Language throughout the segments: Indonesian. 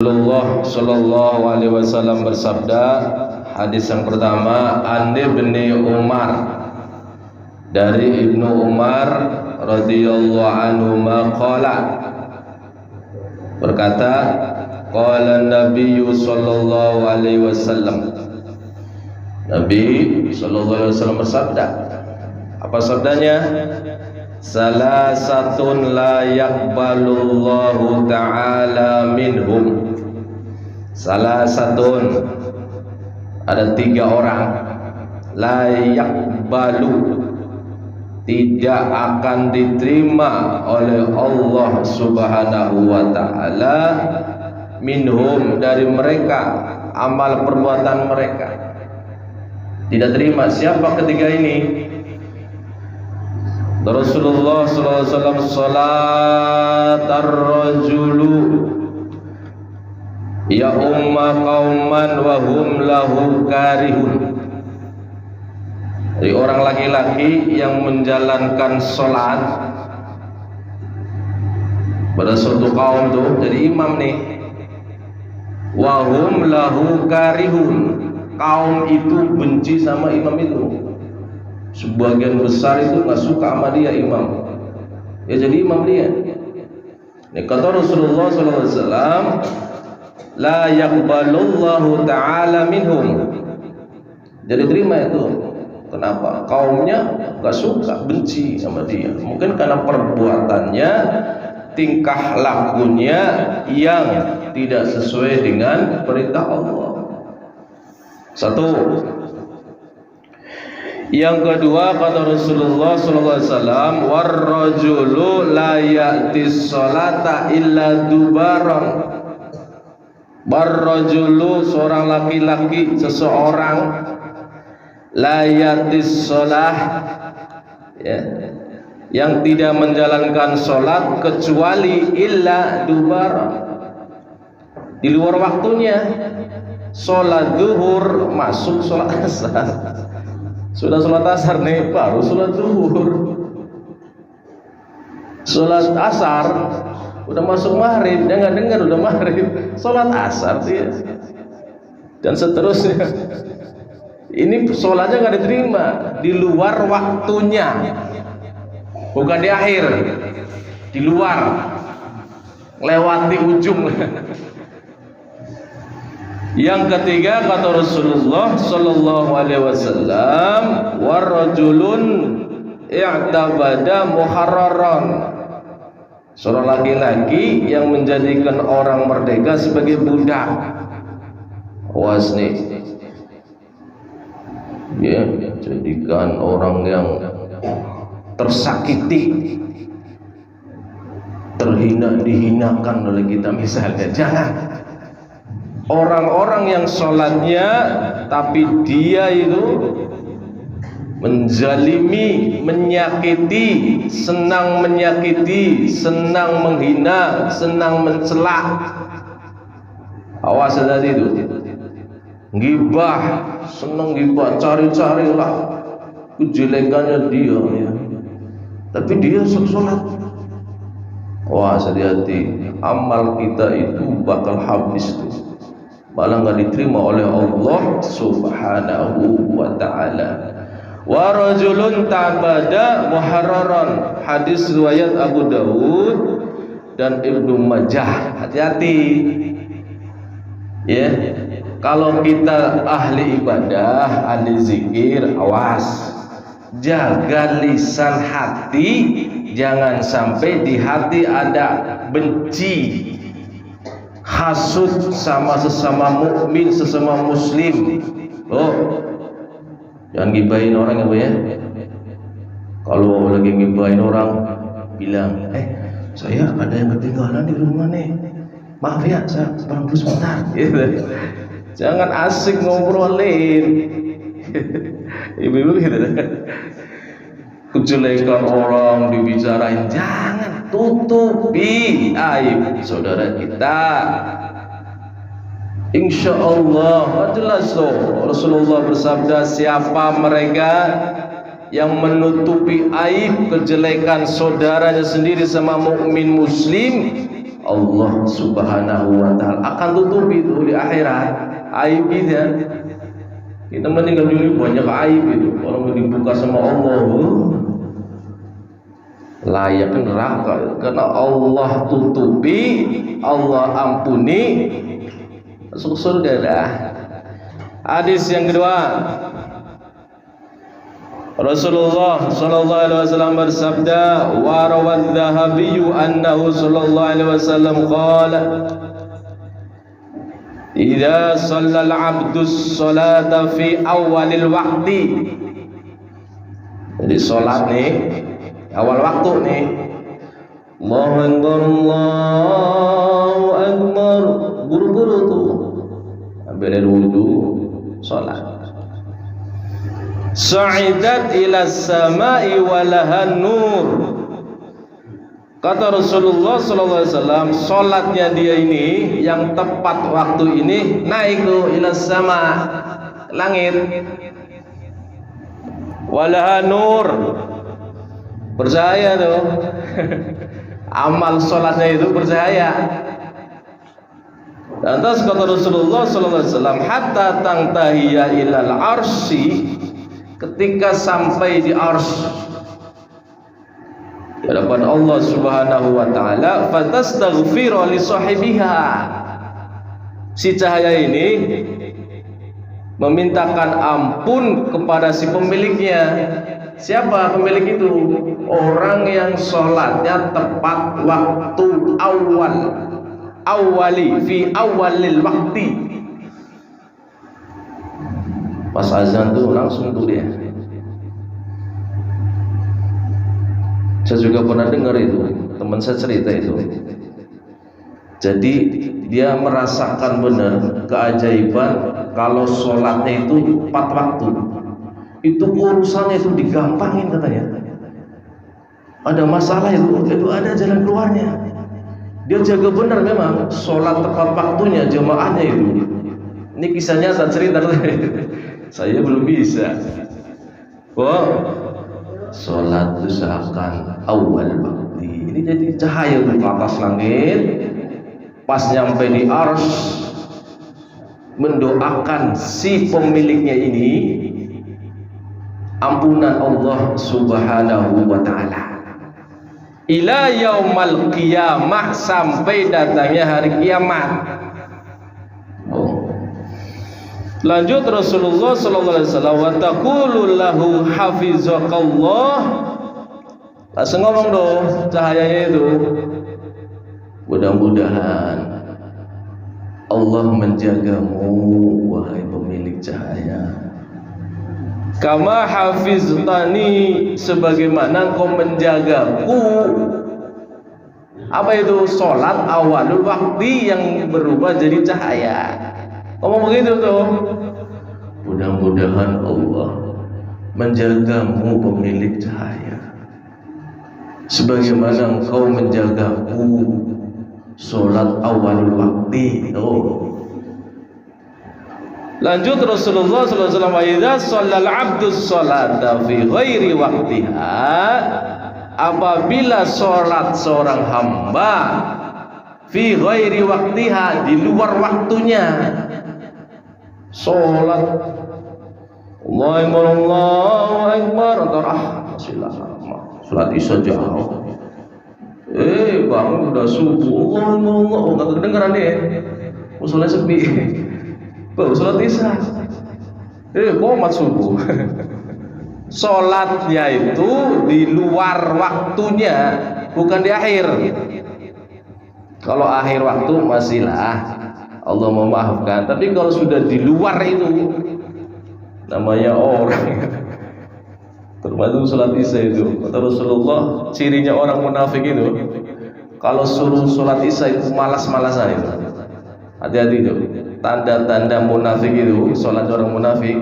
Rasulullah sallallahu alaihi wasallam bersabda, hadis yang pertama, an Ibnu Umar, dari Ibnu Umar radhiyallahu anhu qala, berkata, qala Nabi sallallahu alaihi wasallam, Nabi sallallahu alaihi wasallam bersabda. Apa sabdanya? Salasatun la yaqbalullahu ta'ala minhum. Salasatun, ada 3 orang, la yaqbalu, tidak akan diterima oleh Allah subhanahu wa ta'ala, minhum, dari mereka, amal perbuatan mereka tidak terima. Siapa ketiga ini? Rasulullah sallallahu alaihi wasallam, salat ar-rajulu ya umma qauman wa hum lahu karihun. Dari orang laki-laki yang menjalankan salat pada suatu kaum tuh, jadi imam nih, wa hum lahu karihun, kaum itu benci sama imam itu. Sebagian besar itu nggak suka sama dia imam, ya jadi imam dia. Ini kata Rasulullah SAW, la yaqbalullahu ta'ala minhum, jadi terima itu. Kenapa? Kaumnya nggak suka, benci sama dia. Mungkin karena perbuatannya, tingkah lakunya yang tidak sesuai dengan perintah Allah. Satu. Yang kedua, kata Rasulullah SAW, warrajulu la ya'tis sholata illa dubaran. Warrajulu, seorang laki-laki, seseorang, la ya'tis sholah, ya, yang tidak menjalankan sholat kecuali illa dubaran, di luar waktunya. Sholat zuhur masuk sholat asar, sudah sholat asar nih, baru sholat zuhur. Sholat asar udah masuk maghrib, dia nggak dengar udah maghrib, sholat asar dia, dan seterusnya. Ini sholatnya nggak diterima, di luar waktunya, bukan di akhir, di luar, lewati ujung. Yang ketiga, kata Rasulullah sallallahu alaihi wasallam, warrajulun i'tabada muharraran, seorang laki-laki yang menjadikan orang merdeka sebagai budak. Awas nih, ya, jadikan orang yang tersakiti, terhina, dihinakan oleh kita misalnya. Jangan. Orang-orang yang sholatnya tapi dia itu menzalimi, menyakiti, senang menyakiti, senang menghina, senang mencela. Awas dari itu. Gibah, senang gibah, cari-carilah kejelekannya dia, ya. Tapi dia sholat. Wah, hati-hati, amal kita itu bakal habis tuh, malah nggak diterima oleh Allah subhanahu wa ta'ala. Wa rajulun ta'bada muharraran, hadis riwayat Abu Dawud dan Ibnu Majah. Hati-hati, ya, kalau kita ahli ibadah, ahli zikir, awas, jaga lisan hati, jangan sampai di hati ada benci, hasud sama sesama mukmin, sesama muslim. Oh, jangan gibahin orang, ya. Kalau lagi gibahin orang, bilang, saya ada yang ketinggalan di rumah nih, maaf ya, saya barang dulu sebentar. Gitu. Jangan asik ngobrolin. Ibu-ibu gitu. Kejelekan orang dibicarain, jangan, tutupi aib saudara kita. Insya Allah jelas loh, Rasulullah bersabda, siapa mereka yang menutupi aib kejelekan saudaranya sendiri sama mukmin muslim, Allah Subhanahu wa taala akan tutupi itu di akhirat aib kita meninggal dunia banyak aib itu, orang dibuka sama Allah layak neraka karena Allah tutupi, Allah ampuni, masuk surga dah. Hadis yang kedua, Rasulullah sallallahu alaihi wasallam bersabda, wa rawadz-Dzahabi annahu sallallahu alaihi wasallam qala, idza shallal 'abdu sholata fi awalil waqti. Jadi salat nih awal waktu nih, Allahu Akbar, Allahu Akbar, buru-buru tuh ambil wudu salat, sa'idat ila samai walahan nur. Kata Rasulullah sallallahu alaihi wasallam, salatnya dia ini yang tepat waktu ini naik ke ila sama, langit, walahan nur, bercahaya tuh. Amal salatnya itu bercahaya. Lantas kata Rasulullah sallallahu alaihi wasallam, hatta tangtahiya ilal arsy, ketika sampai di arsy hadapan Allah Subhanahu wa taala, fatastaghfiru li sahibiha, si cahaya ini memintakan ampun kepada si pemiliknya. Siapa pemilik itu? Orang yang sholatnya tepat waktu awali fi awalil waktu. Pas azan tuh langsung tuh dia. Saya juga pernah dengar itu, teman saya cerita itu. Jadi dia merasakan benar keajaiban kalau sholatnya itu tepat waktu. Itu urusannya itu digampangin katanya. Ada masalah itu ada jalan keluarnya. Dia jaga benar memang sholat tepat waktunya, jamaahnya itu. Ini kisahnya saya cerita. Saya belum bisa. Sholat itu seakan awal waktu. Ini jadi cahaya di atas langit. Pas nyampe di arsy, mendoakan si pemiliknya ini ampunan Allah Subhanahu wa taala ila yaumal qiyamah, sampai datangnya hari kiamat. Lanjut Rasulullah sallallahu alaihi wasallam, wa taqulu lahu hafizakallah, langsung ngomong dong cahayanya itu, mudah-mudahan Allah menjagamu wahai pemilik cahaya. Kama hafiztani, sebagaimana kau menjagaku. Apa itu? Sholat awalul waktu yang berubah jadi cahaya. Ngomong begitu tuh. Mudah-mudahan Allah menjagamu pemilik cahaya, sebagaimana engkau menjagaku sholat awalul waktu. Lanjut Rasulullah sallallahu alaihi wasallam, wa idza shallal 'abdu sholata fi ghairi waqtiha, apabila sholat seorang hamba fi ghairi waqtiha, di luar waktunya. Sholat Allahu Akbar, masih lama. Sholat isya jauh. Bangun udah subuh. Allah, enggak kedengeran deh. Musola sepi. Sholat isya. Qomat subuh. Sholatnya itu di luar waktunya, bukan di akhir. Kalau akhir waktu masihlah Allah memaafkan, tapi kalau sudah di luar itu namanya orang. Termasuk sholat isya itu, kata Rasulullah, cirinya orang munafik itu kalau suruh sholat isya itu malas-malasan itu. Hati-hati itu, tanda-tanda munafik itu, sholat orang munafik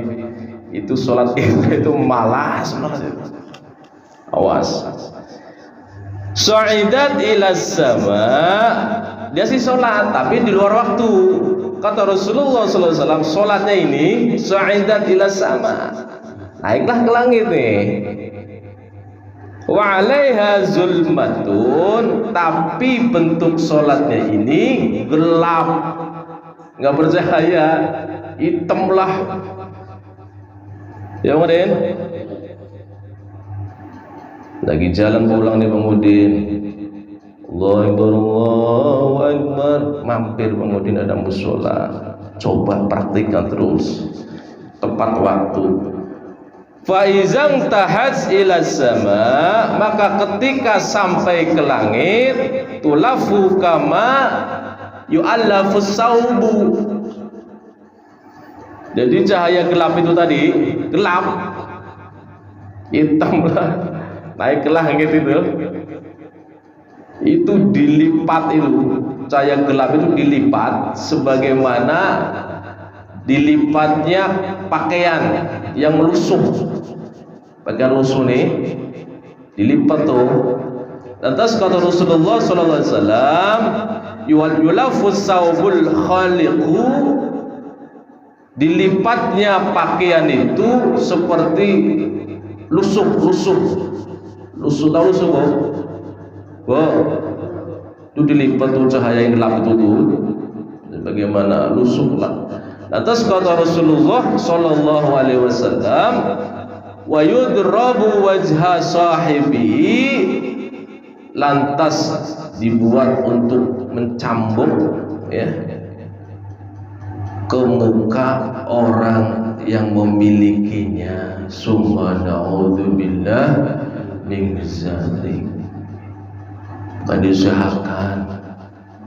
itu, sholat itu malas itu. Awas. Sa'idat ila sama, dia sih sholat tapi di luar waktu. Kata Rasulullah SAW, sholatnya ini sa'idat ila sama, naiklah ke langit nih. wa 'alaiha zulmatun, tapi bentuk sholatnya ini gelap, nggak bercahaya, hitam lah. Ya Udin, lagi jalan pulang nih Bang Udin, Allahu Akbar, Allahu Akbar, mampir Bang Udin ada musola, coba praktikkan terus tepat waktu. Faizang tahaz ila sama, maka ketika sampai ke langit, tulafu kama yu'allafu saubu. Jadi cahaya gelap itu tadi, gelap, hitam lah, naik ke langit itu dilipat, itu cahaya gelap itu dilipat sebagaimana dilipatnya pakaian yang lusuh. Pakaian lusuh nih dilipat tuh. Lantas kata Rasulullah sallallahu alaihi wasallam, yulafus saubul khaliqu, dilipatnya pakaian itu seperti lusuh. Tahu lusuh kok? Wow, itu dilipat tuh cahaya yang gelap itu tuh, bagaimana lusuh lah. Lantas kata Rasulullah sallallahu alaihi wasallam, wa yudrabu wajha sahibi, lantas dibuat untuk mencambuk ya ke muka orang yang memilikinya. Summa na'udzubillah min dzalik. Bukan diusahakan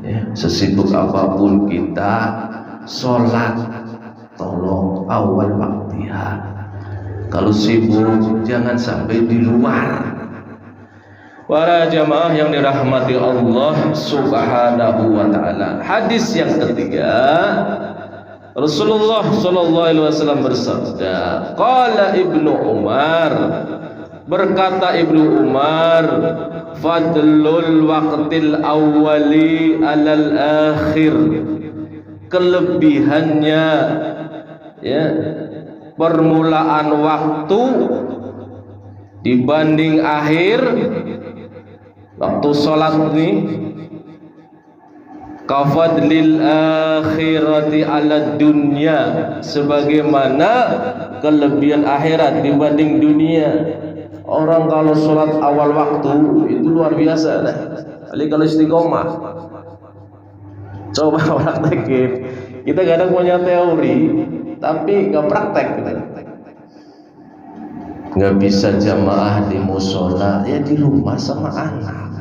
ya, sesibuk apapun kita sholat, tolong awal waktiha. Kalau sibuk jangan sampai di luar. Para jamaah yang dirahmati Allah Subhanahu wa taala. Hadis yang ketiga, Rasulullah sallallahu alaihi wasallam bersabda, qala Ibnu Umar, berkata Ibnu Umar, fadlul waqtil awwali alal akhir, kelebihannya ya permulaan waktu dibanding akhir waktu sholat ini, kafadlil akhirati ala dunya, sebagaimana kelebihan akhirat dibanding dunia. Orang kalau sholat awal waktu itu luar biasa dah. Kali kalau istiqomah, coba praktekin. Kita kadang punya teori tapi nggak praktek kita. Nggak bisa jamaah di musola, ya di rumah sama anak,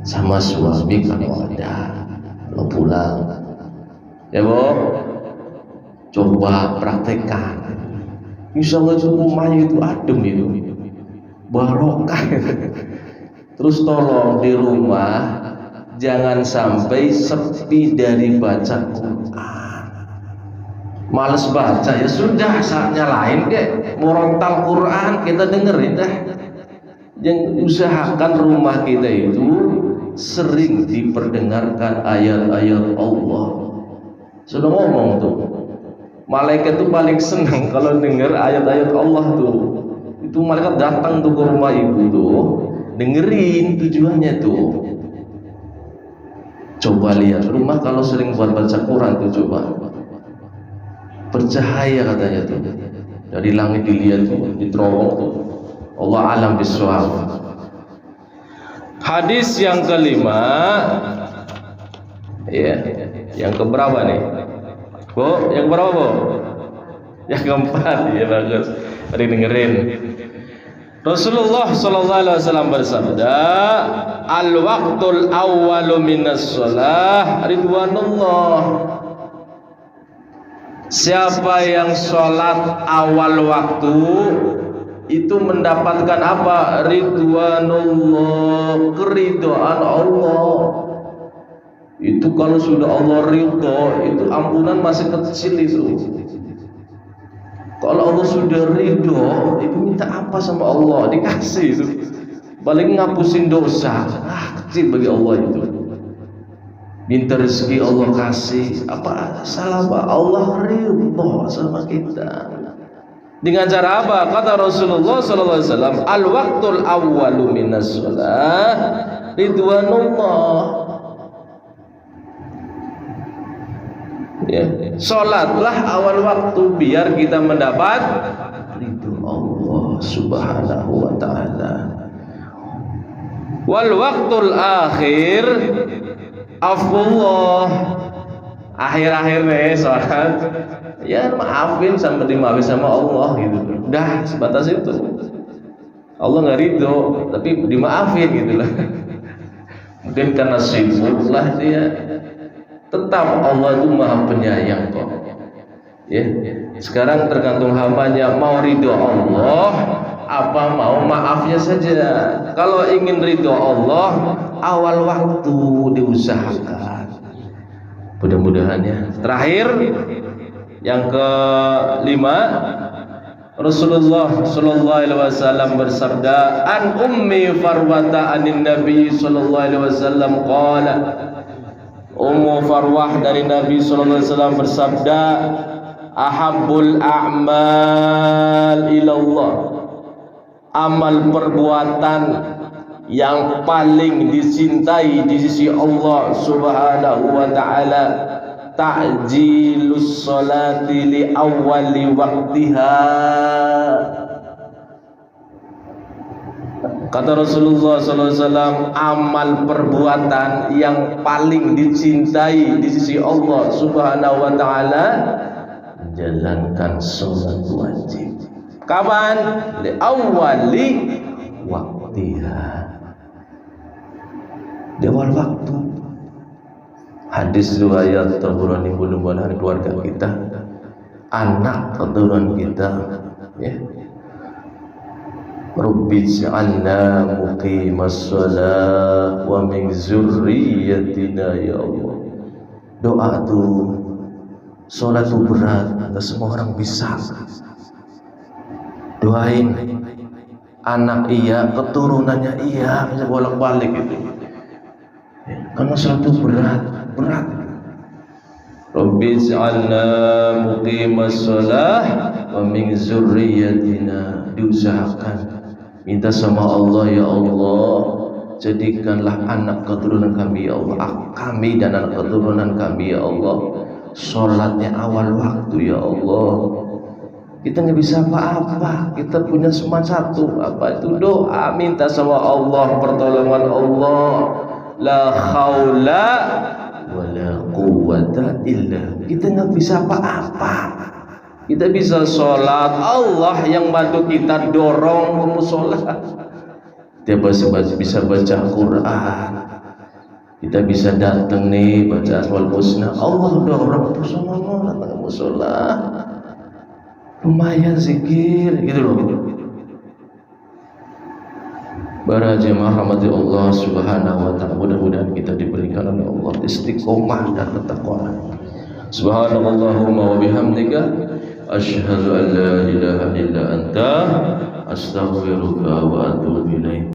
sama suami kalau ada, kalau pulang. Ya Bu, coba praktekkan. Insya Allah rumahnya itu adem itu, barokah. Terus tolong di rumah jangan sampai sepi dari baca Quran. Males baca, ya sudah, saatnya lain kek murotal Quran kita dengerin dah. Yang usahakan rumah kita itu sering diperdengarkan ayat-ayat Allah. Sudah ngomong tuh, malaikat tuh paling senang kalau dengar ayat-ayat Allah tuh. Itu malaikat datang tuh ke rumah ibu tuh, dengerin tujuannya tuh. Coba lihat rumah kalau sering buat baca Quran tuh, coba bercahaya katanya tuh, dari langit dilihat tuh, diterowong tuh. Allah alam bisawab. Hadis yang kelima, ya, yang keberapa nih Bu? Yang keberapa Bu? Yang keempat, ya bagus. Tadi dengerin. Rasulullah sallallahu alaihi wasallam bersabda, al waqtul awwalu minas shalah ridwanullah. Siapa yang sholat awal waktu itu mendapatkan apa? Ridwanullah, keridhaan Allah. Itu kalau sudah Allah ridho, itu ampunan masih kecil itu. Kalau Allah sudah ridho, itu minta apa sama Allah? Dikasih itu. Paling ngapusin dosa, kecil bagi Allah itu. Minta rezeki Allah kasih, apa salah Pak? Allah ridho sama kita. Dengan cara apa? Kata Rasulullah sallallahu alaihi wasallam, al waqtul awwalu minas shalah ridwanullah. Ya, salatlah awal waktu biar kita mendapat ridho Allah Subhanahu wa taala. Wal waqtul akhir afullah. Akhir-akhir nih salat ya maafin sama dimaafin sama Allah gitu. Udah sebatas itu. Allah nggak ridho tapi dimaafin gitu lah. Mungkin karena sibuk lah dia. Tetap Allah itu maha penyayang kok. Ya. Sekarang tergantung hambanya mau ridho Allah apa mau maafnya saja. Kalau ingin ridho Allah awal waktu diusahakan. Mudah-mudahan ya. Terakhir yang kelima, Rasulullah sallallahu alaihi wasallam bersabda, an ummi Farwata anin Nabi sallallahu alaihi wasallam qala. Ummu Farwah dari Nabi sallallahu alaihi wasallam bersabda, ahabbul a'mal ilallah. Amal perbuatan yang paling dicintai di sisi Allah Subhanahu wa taala ta'jilus sholati li awwali waqtiha. Kata Rasulullah SAW, amal perbuatan yang paling dicintai di sisi Allah Subhanahu wa taala menjalankan sholat wajib. Kapan? Li awwali waqtiha. Di awal waktu. Hadis riwayat Tabrani mudah-mudahan keluarga kita, anak keturunan kita, ya. Rabbi ij'alna muqimas shalah wa min dzurriyyatina ya Allah. Doa itu salat itu berat, enggak semua orang bisa. Doain anak iya, keturunannya iya, bisa bolak-balik gitu. Karena salat itu berat. Rabbi ij'alna muqimas shalah wa min dzurriyyatina. Diusahakan minta sama Allah, ya Allah jadikanlah anak keturunan kami ya Allah, kami dan anak keturunan kami ya Allah sholatnya awal waktu ya Allah. Kita nggak bisa apa-apa, kita punya cuma satu, apa itu? Doa, minta sama Allah pertolongan Allah. La haula wala quwwata illa. Kita nggak bisa apa-apa. Kita bisa sholat, Allah yang bantu kita dorong kamu sholat. Kita bisa baca Quran, kita bisa datang nih baca Asmaul Husna, Allah dorong datang kamu sholat. Lumayan zikir gitu loh. Para jemaah rahmati Allah Subhanahu wa taala, mudah-mudahan kita diberikan oleh Allah istiqomah dan ketakwaan. Subhanallahumma wa bihamdika asyhadu an la ilaha illa anta astaghfiruka wa atubu ilaik.